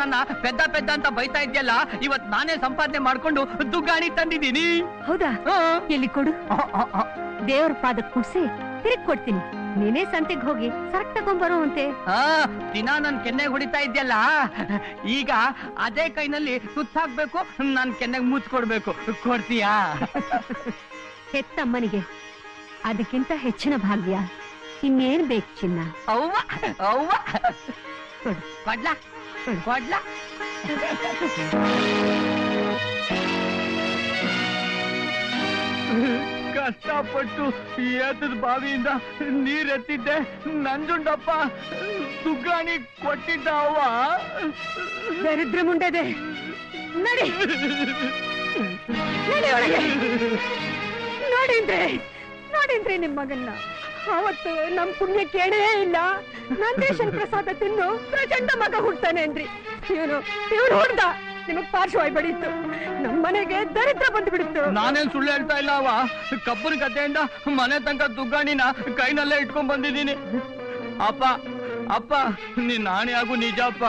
ನನ್ನ ಪೆದ್ದ ಪೆದ್ದ ಅಂತ ಬೈತಾ ಇದ್ಯಲ್ಲ, ಇವತ್ ನಾನೇ ಸಂಪಾದನೆ ಮಾಡ್ಕೊಂಡು ದುಗ್ಗಾಣಿ ತಂದಿದ್ದೀನಿ. ಹೌದಾ? ಎಲ್ಲಿ ಕೊಡು. ದೇವ್ರ ಪಾದಕ್ ಕುಡ್ಸಿ ತಿರುಗ್ ಕೊಡ್ತೀನಿ. ನೀನೇ ಸಂತೆಗ್ ಹೋಗಿ ಸರಕ್ ತಗೊಂಡ್ಬರೋವಂತೆ. ದಿನ ನನ್ ಕೆನ್ನೆ ಹೊಡಿತಾ ಇದ್ಯಲ್ಲ, ಈಗ ಅದೇ ಕೈನಲ್ಲಿ ಸುತ್ತಾಕ್ಬೇಕು, ನನ್ ಕೆನ್ನೆಗ್ ಮುಚ್ಕೊಡ್ಬೇಕು. ಕೊಡ್ತೀಯಾ? ಹೆತ್ತಮ್ಮನಿಗೆ ಅದಕ್ಕಿಂತ ಹೆಚ್ಚಿನ ಭಾಗ್ಯ ಇನ್ನೇನ್ ಬೇಕು ಚಿನ್ನ. ಅವ್ವ ಅವ್ವ ಕೊಡ್ಲಾ ಕೊಡ್ಲಾ? ಕಷ್ಟಪಟ್ಟು ಎತ್ತದ ಬಾವಿಯಿಂದ ನೀರೆತ್ತಿದ್ದೆ. ನಂಜುಂಡಪ್ಪ ದುಗ್ಗಾಣಿ ಕೊಟ್ಟಿದ್ದ. ಅವ್ವ ದರಿದ್ರ ಮುಂಡೆದೆ. ನಡಿ ನಡಿ ಒಳಗೆ. ನೋಡಿದ್ರೆ ನಿಮ್ ಮಗನ್ನ ಅವತ್ತು ನಮ್ ಪುಣ್ಯ ಕೇಳೇ ಇಲ್ಲ. ನಂದೇಶನ್ ಪ್ರಸಾದ ತಿನ್ನು ಪ್ರಚಂಡ ಮಗ ಹುಡ್ತಾನೆ ಅಂದ್ರಿ. ಇವನು ಹುಡ್ದ ನಿಮಗ್ ಪಾರ್ಶ್ವವಾಗಿ ಬಡೀತು. ನಮ್ಮನೆಗೆ ದರಿದ್ರ ಬಂದು ಬಿಡಿತ್ತು. ನಾನೇನ್ ಸುಳ್ಳು ಹೇಳ್ತಾ ಇಲ್ಲ. ಅವ ಕಬ್ಬನ ಗದ್ದೆಯಿಂದ ಮನೆ ತನಕ ದುಗ್ಗಾಣಿನ ಕೈನಲ್ಲೇ ಇಟ್ಕೊಂಡ್ ಬಂದಿದ್ದೀನಿ. ಅಪ್ಪ ಅಪ್ಪ ನೀನ್ ನಾಣಿ ಆಗು ನಿಜಪ್ಪ.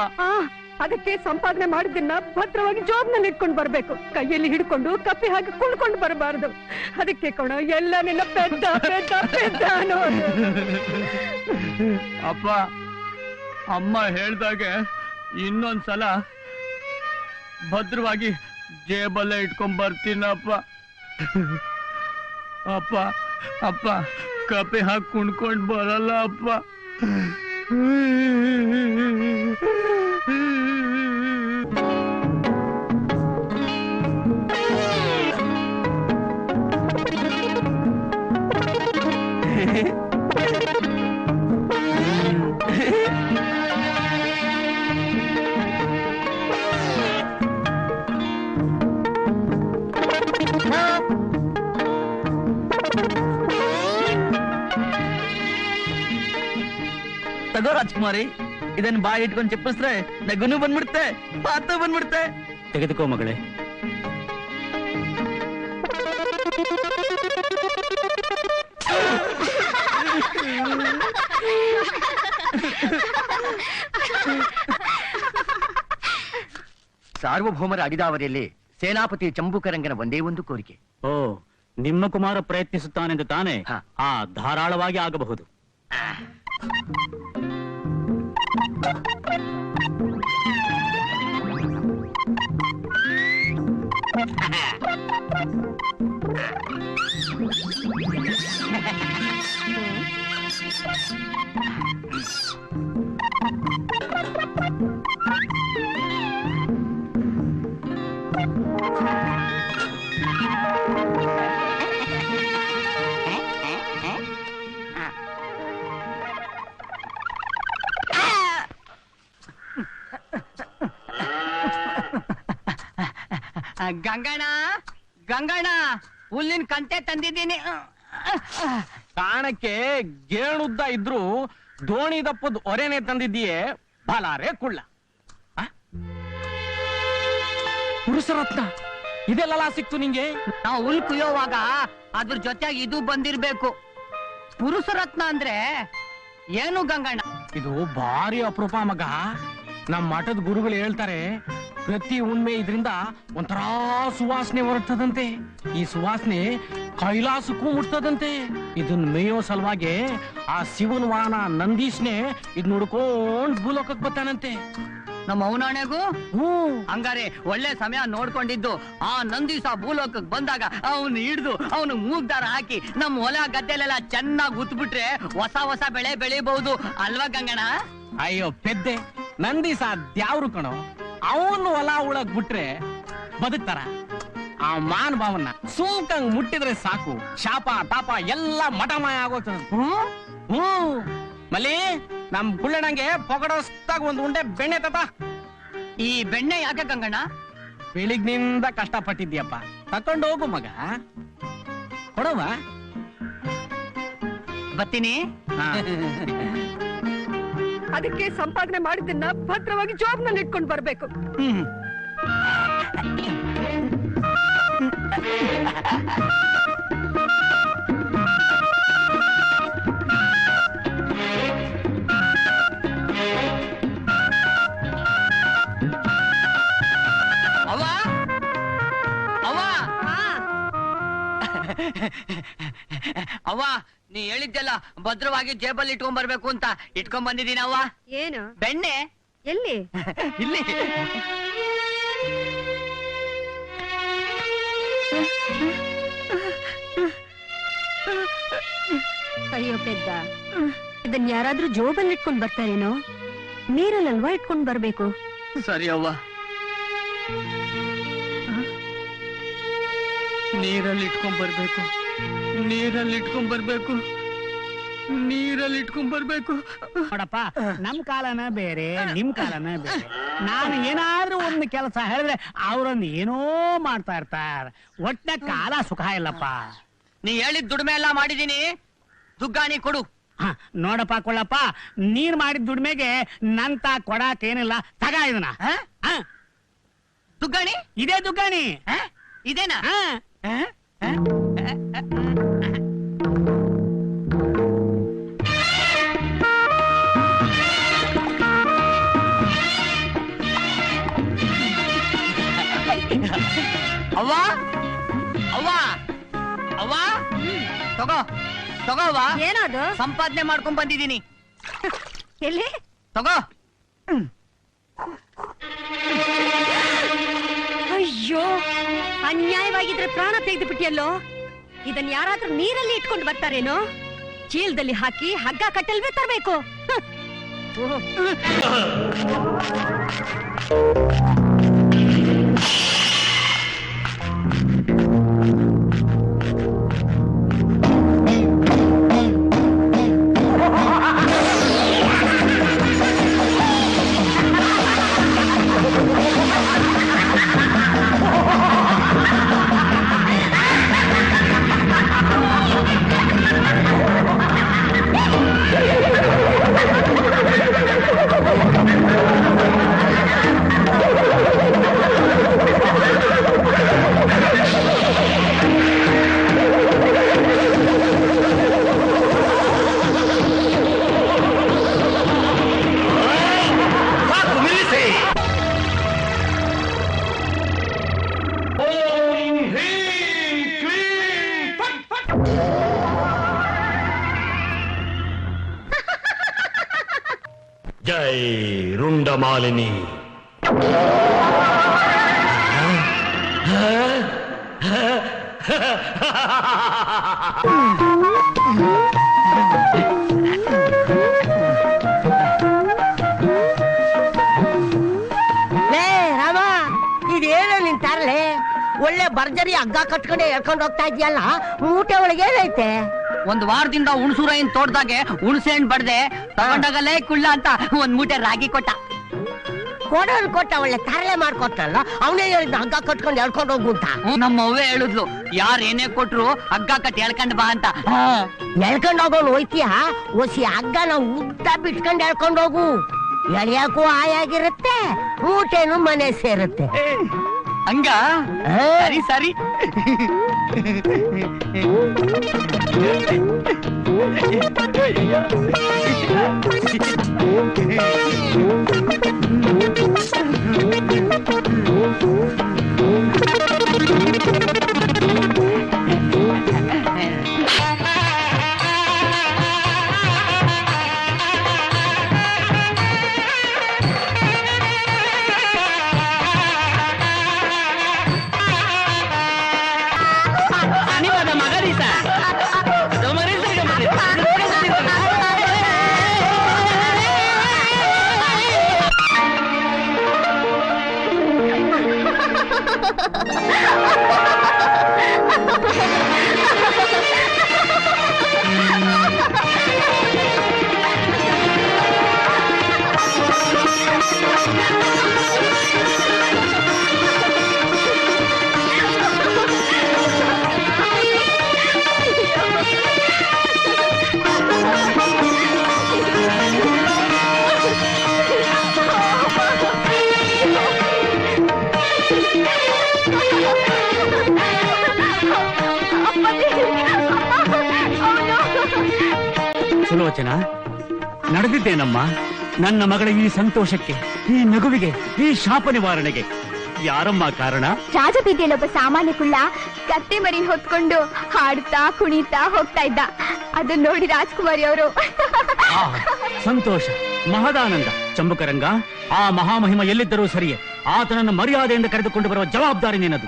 ಅದಕ್ಕೆ ಸಂಪಾದನೆ ಮಾಡಿದ್ದನ್ನ ಭದ್ರವಾಗಿ ಜೋಬ್ನಲ್ಲಿ ಇಟ್ಕೊಂಡು ಬರ್ಬೇಕು. ಕೈಯಲ್ಲಿ ಹಿಡ್ಕೊಂಡು ಕಪ್ಪಿ ಹಾಕಿ ಕುಳ್ಕೊಂಡು ಬರಬಾರದು. ಅದಕ್ಕೆ ಕೊಣ ಎಲ್ಲ ನಿನ್ನ ಪೆದ್ದ ಪೆದ್ದ ಪೆದ್ದ ಅನ್ನೋದು. ಅಪ್ಪ ಅಮ್ಮ ಹೇಳ್ದಾಗೆ ಇನ್ನೊಂದ್ಸಲ ಭದ್ರವಾಗಿ ಜೇಬಲ್ಲೇ ಇಟ್ಕೊಂಡ್ ಬರ್ತೀನಪ್ಪ. ಅಪ್ಪ ಅಪ್ಪ ಕಪ್ಪಿ ಹಾಕಿ ಕುಣ್ಕೊಂಡ್ ಬರಲ್ಲ ಅಪ್ಪ. ತಗೋ ರಾಜ್ಕುಮಾರಿ, ಇದನ್ನ ಬಾಯಿ ಇಟ್ಕೊಂಡು ಚೆಪ್ಪಿಸ್ರೆ ನಗುನು ಬಂದ್ಬಿಡ್ತೆ, ಪಾತ ಬಂದ್ಬಿಡ್ತೆ. ತೆಗೆದುಕೋ ಮಗಳೇ. ಸಾರ್ವಭೌಮರ ಅಡಿದಾವರಿಯಲ್ಲಿ ಸೇನಾಪತಿ ಚಂಬುಕರಂಗನ ಒಂದೇ ಒಂದು ಕೋರಿಕೆ. ಓ, ನಿಮ್ಮ ಕುಮಾರ ಪ್ರಯತ್ನಿಸುತ್ತಾನೆಂದು ತಾನೆ? ಧಾರಾಳವಾಗಿ ಆಗಬಹುದು. ಗಂಗಣ್ಣ ಗಂಗಣ್ಣ, ಹುಲ್ಲಿನ ಕಂತೆ ತಂದಿದ್ದೀನಿ. ಕಾಣಕ್ಕೆ ಗೇಣುದ್ದ ಇದ್ರು ದೋಣಿ ದಪ್ಪದ ಒರೆನೆ ತಂದಿದ್ದೀಯೇ, ಬಲಾರೆ ಕುಳ್ಳ. ಪುರುಷರತ್ನ ಇದೆಲ್ಲ ಸಿಕ್ತು ನಿಂಗೆ? ನಾವು ಹುಲ್ ಕುಯ್ಯೋವಾಗ ಅದ್ರ ಜೊತೆಗೆ ಇದು ಬಂದಿರ್ಬೇಕು. ಪುರುಷರತ್ನ ಅಂದ್ರೆ ಏನು ಗಂಗಣ್ಣ? ಇದು ಭಾರಿ ಅಪರೂಪ ಮಗ. ನಮ್ಮ ಮಠದ ಗುರುಗಳು ಹೇಳ್ತಾರೆ, ಪ್ರತಿ ಹುಣ್ಮೆ ಇದರಿಂದ ಒಂಥರ ಸುವಾಸನೆ ಹೊರಡ್ತದಂತೆ. ಈ ಸುವಾಸನೆ ಕೈಲಾಸಕ್ಕೂ ಮುಟ್ತದಂತೆ. ಇದನ್ನ ಮೇಯೋ ಸಲುವಾಗಿ ಆ ಶಿವನ ವಾಹನ ನಂದೀಶ್ನೆ ಇದ್ ನೋಡ್ಕೊಂಡ್ ಭೂಲೋಕಕ್ಕೆ ಬರ್ತಾನಂತೆ. ನಮ್ಮ ಅವನಾಣೆಗೂ ಹಂಗಾರೆ ಒಳ್ಳೆ ಸಮಯ ನೋಡ್ಕೊಂಡಿದ್ದು. ಆ ನಂದೀಶ ಭೂಲೋಕಕ್ಕೆ ಬಂದಾಗ ಅವನು ಹಿಡ್ದು ಅವನು ಮೂಗ್ದಾರ ಹಾಕಿ ನಮ್ಮ ಹೊಲ ಗದ್ದೆಲೆಲ್ಲ ಚೆನ್ನಾಗಿ ಉತ್ಬಿಟ್ರೆ ಹೊಸ ಹೊಸ ಬೆಳೆ ಬೆಳಿಬಹುದು ಅಲ್ವಾ ಗಂಗಣ್ಣ? ಅಯ್ಯೋ ಪೆದ್ದೆ, ನಂದೀಶ ದ್ಯಾವ್ರು ಕಣೋ. ಅವನು ಹೊಲ ಉಳಕ್ ಬಿಟ್ರೆ ಬದುಕ್ತಾರ? ಆ ಮಾನ್ ಭಾವನ್ನ ಸೂಕಂಗ್ ಮುಟ್ಟಿದ್ರೆ ಸಾಕು, ಶಾಪ ತಾಪ ಎಲ್ಲ ಮಠಮಾಯ ಆಗೋಗ್ತದ. ಮಲ್ಲಿ, ನಮ್ ಕುಳ್ಳಣ್ಣಂಗೆ ಪೊಗಡೋಸ್ತಾಗ ಒಂದು ಉಂಡೆ ಬೆಣ್ಣೆ ತತ. ಈ ಬೆಣ್ಣೆ ಯಾಕೆ ಗಂಗಣ್ಣ? ಬೆಳಿಗ್ನಿಂದ ಕಷ್ಟ ಪಟ್ಟಿದ್ಯಪ್ಪ, ತಕೊಂಡು ಹೋಗು ಮಗ. ಕೊಡವಾ? ಬರ್ತೀನಿ. ಅದಕ್ಕೆ ಸಂಪಾದನೆ ಮಾಡಿದ್ದನ್ನ ಭದ್ರವಾಗಿ ಜಾಬ್ನಲ್ಲಿ ಇಟ್ಕೊಂಡು ಬರ್ಬೇಕು. ಅವ್ವ ಆ, ಅವ್ವ ನೀ ಹೇಳಿದ್ದೆಲ್ಲ ಭದ್ರವಾಗಿ ಜೇಬಲ್ಲಿ ಇಟ್ಕೊಂಡ್ ಬರ್ಬೇಕು ಅಂತ ಇಟ್ಕೊಂಡ್ ಬಂದಿದ್ದೀನಿ ಅವ್ವ. ಏನು ಬೆಣ್ಣೆ ಎಲ್ಲಿ ಇಲ್ಲಿ. ಅಯ್ಯೋ ಪೆದ್ದ, ಇದನ್ ಯಾರಾದ್ರೂ ಜೋಬಲ್ಲಿ ಇಟ್ಕೊಂಡ್ ಬರ್ತಾರೇನೋ? ನೀರಲ್ಲಲ್ವಾ ಇಟ್ಕೊಂಡ್ ಬರ್ಬೇಕು. ಸರಿ ಅವ್ವ. ನೀರಲ್ಲಿ ಇಟ್ಕೊಂಡ್ ಬರ್ಬೇಕು, ನೀರಲ್ಲಿ ಇಟ್ಕೊಂಡ್ ಬರ್ಬೇಕು, ನೀರಲ್ಲಿ ಇಟ್ಕೊಂಡ್ ಬರ್ಬೇಕು. ನೋಡಪ್ಪ, ನಮ್ ಕಾಲನ ಬೇರೆ, ನಿಮ್ ಕಾಲನ ಬೇರೆ. ನಾನು ಏನಾದ್ರೂ ಒಂದು ಕೆಲಸ ಹೇಳಿದ್ರೆ ಅವ್ರನ್ನ ಏನೋ ಮಾಡ್ತಾ ಇರ್ತಾರ. ಒಟ್ಟ ಕಾಲ ಸುಖ ಇಲ್ಲಪ್ಪ. ನೀ ಹೇಳಿದ ದುಡಿಮೆ ಎಲ್ಲ ಮಾಡಿದೀನಿ, ದುಗ್ಗಾಣಿ ಕೊಡು. ಹ, ನೋಡಪ್ಪ ಕೊಳ್ಳಪ್ಪ, ನೀನ್ ಮಾಡಿದ ದುಡಿಮೆಗೆ ನಂತ ಕೊಡಾಕ್ ಏನಿಲ್ಲ. ತಗ ಇದನ್ನ. ಹ? ಹ, ದುಗ್ಗಾಣಿ ಇದೇ ದುಗ್ಗಾಣಿ. ಹ? ಇದೇನಾ? ಹ, ಹ? ಹ? ಅವ್ವ ಅವ್ವ ಅವ್ವ, ತಗೋ ತಗೋ ಅವ್ವ, ಏನದು? ಸಂಪಾದನೆ ಮಾಡ್ಕೊಂಡ್ ಬಂದಿದ್ದೀನಿ, ಎಲ್ಲಿ? ತಗೋ. ಅಯ್ಯೋ, ಅನ್ಯಾಯವಾಗಿದ್ರೆ ಪ್ರಾಣ ತೆಗೆದು ಬಿಟ್ಟಿಯಲ್ಲೋ. ಇದನ್ ಯಾರಾದ್ರೂ ನೀರಲ್ಲಿ ಇಟ್ಕೊಂಡು ಬರ್ತಾರೇನೋ? ಚೀಲದಲ್ಲಿ ಹಾಕಿ ಹಗ್ಗ ಕಟ್ಟಲ್ವೇ ತರಬೇಕು. ಜೈ ರುಂಡಮಾಲಿನಿ. ಲೇ ರಾಮ, ಇದೇನು ನಿನ್ ತರಲೆ? ಒಳ್ಳೆ ಭರ್ಜರಿ ಹಗ್ಗ ಕಟ್ಕೊಂಡೆ ಹೇಳ್ಕೊಂಡು ಹೋಗ್ತಾ ಇದೆಯಲ್ಲ, ಮೂಟೆ ಒಳಗೆ ಏನೈತೆ? ಒಂದ್ ವಾರದಿಂದ ಹುಣಸೂರೈನ್ ತೋಟದಾಗೆ ಹುಣಸೆ ಹಣ್ಣು ಬಡ್ದೆ ತಗೊಂಡಾಗಲೇ ಕುಳ್ಳ ಅಂತ ಒಂದ್ ಮೂಟೆ ರಾಗಿ ಕೊಟ್ಟ. ಕೊಡೋನ್ ಕೊಟ್ಟ, ಒಳ್ಳೆ ತರಲೆ ಮಾಡ್ಕೊಟ್ಟಲ್ಲ. ಅವನೇ ಹೇಳಿದ್ನ ಹಗ್ಗ ಕಟ್ಕೊಂಡು ಹೇಳ್ಕೊಂಡು ಹೋಗು ಅಂತ. ನಮ್ಮ ಅವ್ವೆ ಹೇಳಿದ್ಲು, ಯಾರ್ ಏನೇ ಕೊಟ್ರು ಹಗ್ಗ ಕಟ್ಟಿ ಎಳ್ಕೊಂಡ್ ಬಾ ಅಂತ. ಎಳ್ಕೊಂಡು ಹೋಗೋನು ಹೋಯ್ತೀಯ? ಒಸಿ ಹಗ್ಗನ ಉದ್ದ ಬಿಟ್ಕೊಂಡು ಹೇಳ್ಕೊಂಡು ಹೋಗು. ಎಳಿಯಕ್ಕೂ ಆಯಾಗಿರುತ್ತೆ, ಮೂಟೆನು ಮನೆ ಸೇರುತ್ತೆ. ಹಂಗ ಸರಿ ಸರಿ. ಸುಲೋಚನ, ನಡೆದಿದ್ದೇನಮ್ಮ? ನನ್ನ ಮಗಳ ಈ ಸಂತೋಷಕ್ಕೆ, ಈ ನಗುವಿಗೆ, ಈ ಶಾಪ ನಿವಾರಣೆಗೆ ಯಾರಮ್ಮ ಕಾರಣ? ರಾಜಬೀದಿಯಲ್ಲಿ ಒಬ್ಬ ಸಾಮಾನ್ಯ ಕುಳ್ಳ ಕತ್ತೆ ಮರಿ ಹೊತ್ಕೊಂಡು ಹಾಡ್ತಾ ಕುಣಿತಾ ಹೋಗ್ತಾ ಇದ್ದ. ಅದನ್ನ ನೋಡಿ ರಾಜ್ಕುಮಾರಿ ಅವರು ಸಂತೋಷ, ಮಹದಾನಂದ. ಚಂಬುಕರಂಗ, ಆ ಮಹಾಮಹಿಮ ಎಲ್ಲಿದ್ದರೂ ಸರಿಯೇ, ಆತನನ್ನು ಮರ್ಯಾದೆಯಿಂದ ಕರೆದುಕೊಂಡು ಬರುವ ಜವಾಬ್ದಾರಿ ನಿನ್ನದು.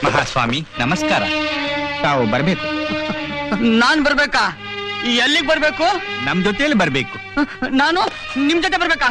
ಮಹಾಸ್ವಾಮಿ ನಮಸ್ಕಾರ. ತಾವು ಬರ್ಬೇಕು. ನಾನ್ ಬರ್ಬೇಕಾ? ಎಲ್ಲಿಗ್ ಬರ್ಬೇಕು? ನಮ್ ಜೊತೆಯಲ್ಲಿ ಬರ್ಬೇಕು. ನಾನು ನಿಮ್ ಜೊತೆ ಬರ್ಬೇಕಾ?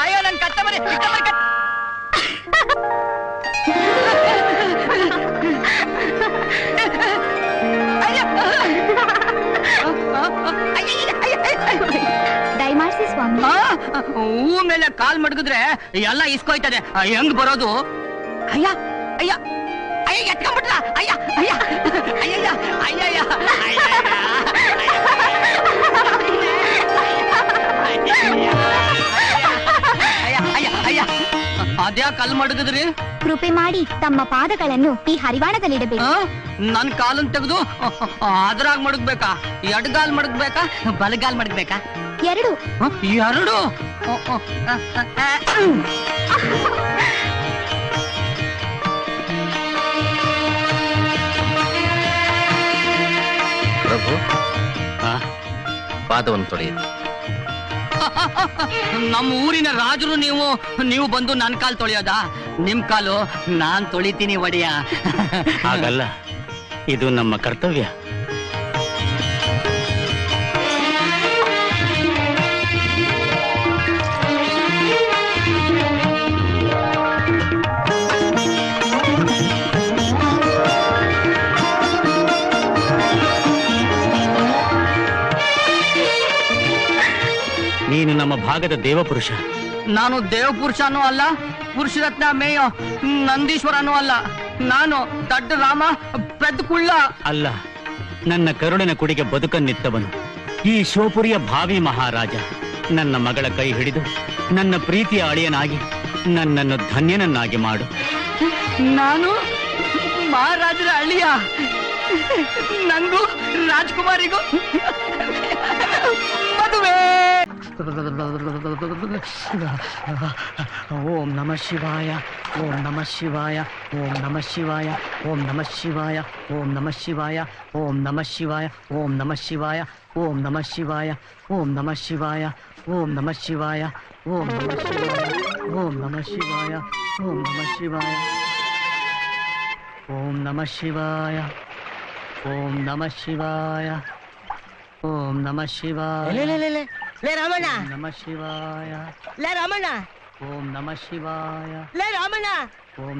ಅಯ್ಯೋ ನನ್ ಕತ್ತೆ ಮರಿ ದಯಮಾಡಿಸಿ ಸ್ವಾಮಿ. ಹೂ ಮೇಲೆ ಕಾಲ್ ಮಡಗಿದ್ರೆ ಎಲ್ಲ ಇಸ್ಕೊಯ್ತದೆ. ಹೆಂಗ್ ಬರೋದು? ಅಯ್ಯ ಅಯ್ಯ ಅಯ್ಯ ಎತ್ಕೊಂಡ್ಬಿಟ್ರ. ಅಯ್ಯ ಅಯ್ಯ ಅಯ್ಯಯ್ಯ ಅಯ್ಯಯ್ಯ ಅಯ್ಯ ಅದ್ಯಾ ಕಲ್ ಮಡಗಿದ್ರಿ? ಕೃಪೆ ಮಾಡಿ ತಮ್ಮ ಪಾದಗಳನ್ನು ಈ ಹರಿವಾಣದಲ್ಲಿಡಬೇಕು. ನನ್ ಕಾಲನ್ ತೆಗೆದು ಅದ್ರಾಗ ಮಡಗ್ಬೇಕಾ? ಎಡ್ಗಾಲ್ ಮಡಗ್ಬೇಕಾ ಬಲಗಾಲ್ ಮಡಗ್ಬೇಕಾ? ಎರಡು. ಎರಡು? ಪ್ರಭು, ಪಾದವನ್ನು ತೊಳೆಯಿರಿ. ನಮ್ಮ ಊರಿನ ರಾಜರು ನೀವು ಬಂದು ನನ್ ಕಾಲ್ ತೊಳೆಯೋದಾ? ನಿಮ್ ಕಾಲು ನಾನ್ ತೊಳಿತೀನಿ ಒಡೆಯ. ಹಾಗಲ್ಲ, ಇದು ನಮ್ಮ ಕರ್ತವ್ಯ. ನೀನು ನಮ್ಮ ಭಾಗದ ದೇವಪುರುಷ. ನಾನು ದೇವಪುರುಷನೂ ಅಲ್ಲ, ಪುರುಷರತ್ನ ಮೇಯೋ ನಂದೀಶ್ವರನೂ ಅಲ್ಲ. ನಾನು ದಡ್ಡ ರಾಮ ಪೆದ್ದ ಕುಳ್ಳ ಅಲ್ಲ, ನನ್ನ ಕರುಳಿನ ಕುಡಿಗೆ ಬದುಕನ್ನಿತ್ತವನು, ಈ ಶಿವಪುರಿಯ ಭಾವಿ ಮಹಾರಾಜ. ನನ್ನ ಮಗಳ ಕೈ ಹಿಡಿದು ನನ್ನ ಪ್ರೀತಿಯ ಅಳಿಯನಾಗಿ ನನ್ನನ್ನು ಧನ್ಯನನ್ನಾಗಿ ಮಾಡು. ನಾನು ಮಹಾರಾಜರ ಅಳಿಯ? ನಂಗೂ ರಾಜ್ಕುಮಾರಿಗೂ ಮದುವೆ. ಓಂ ನಮ ಶಿವಾಯ, ಓಂ ನಮ ಶಿವಾಯ, ಓಂ ನಮ ಶಿವಾಯ, ಓಂ ನಮ ಶಿವಾಯ, ಓಂ ನಮ ಶಿವಾಯ, ಓಂ ನಮ ಶಿವಾಯ, ಓಂ ನಮ ಶಿವಾಯ, ಓಂ ನಮ ಶಿವಾಯ, ಓಂ ನಮ ಶಿವಾಯ, ಓಂ ನಮ ಶಿವಾಯ, ಓಂ ನಮ ಶಿವಾಯ, ಓಂ ನಮ ಶಿವಾಯ, ಓಂ ನಮ ಶಿವಾಯ, ಓಂ ನಮ ಶಿವಾಯ, ಓಂ ನಮ ಶಿವಾಯ, ಓಂ ನಮ ಶಿವಾಯ, ಲೇ ರಾಮಣ್ಣ, ನಮ ಶಿವಾಯ, ಲೇ ರಾಮಣ್ಣ, ಓಂ ನಮ ಶಿವಾಯ, ಲೇ ರಾಮಣ್ಣ. ಓಂ